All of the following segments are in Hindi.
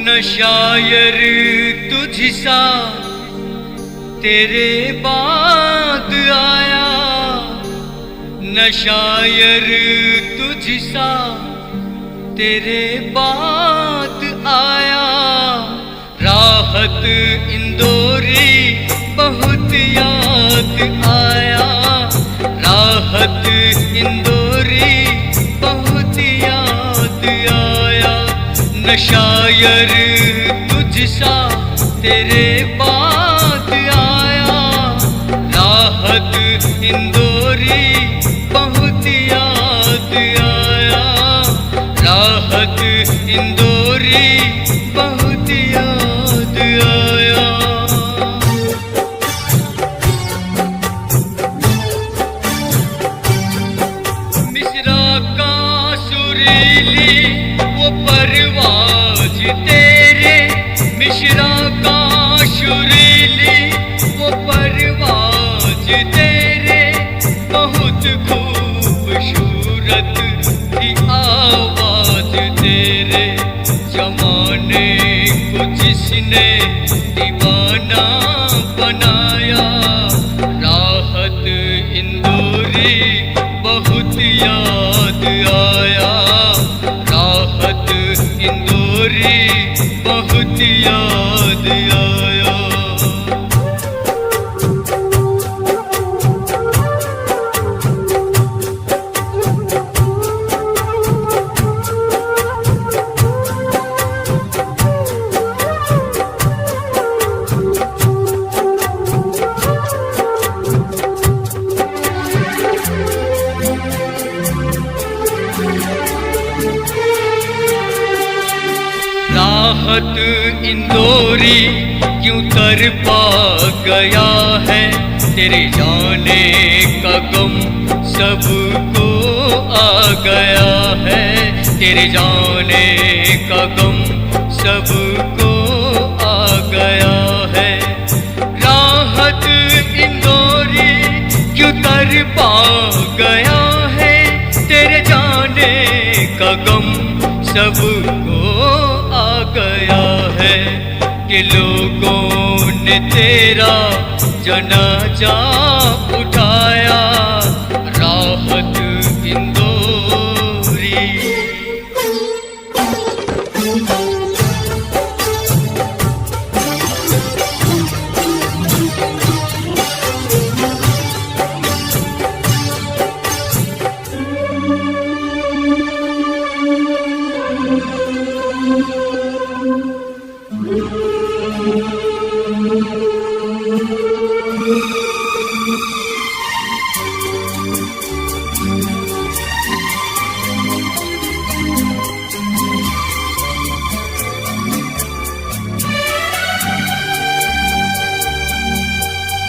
न शायर तुझसा तेरे बाद आया, न शायर तुझसा तेरे बाद आया। राहत इंदौरी बहुत याद आया, राहत इंदौरी बहुत याद आया। न शायर तुझसा तेरे बाद आया, राहत इंदौरी बहुत याद आया, राहत इंदौरी बहुत याद आया। मिस्रा का सुरीली वो परवाज तेरे, मिश्रा का सुरीली वो परवाज तेरे, बहुत खूबसूरत थी आवाज तेरे। जमाने को जिसने दीवाना बनाया, राहत इंदौरी बहुत याद आया, राहत इंदौरी बहुत याद आया। राहत इंदौरी क्यों तड़पा गया है, तेरे जाने का गम सबको आ गया है, तेरे जाने का गम सबको आ गया है। राहत इंदौरी क्यों तड़पा गया है, तेरे जाने का गम सबको आ गया है। कि लोगों ने तेरा जनाजा उठाया, राहत इंदौरी।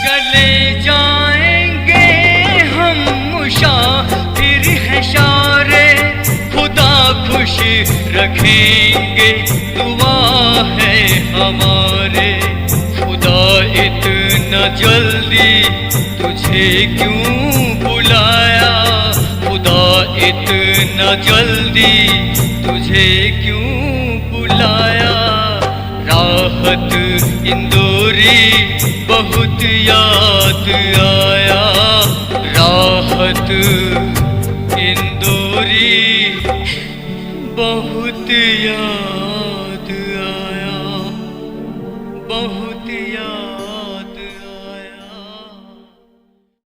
चले जाएंगे हम मुसाफिर हैं सारे, खुदा खुश रखेंगे दुआ है हमारे। खुदा इतना जल्दी तुझे क्यों बुलाया, खुदा इतना जल्दी तुझे क्यों बुलाया। राहत इंदौरी बहुत याद आया, राहत इंदौरी बहुत याद आया, बहुत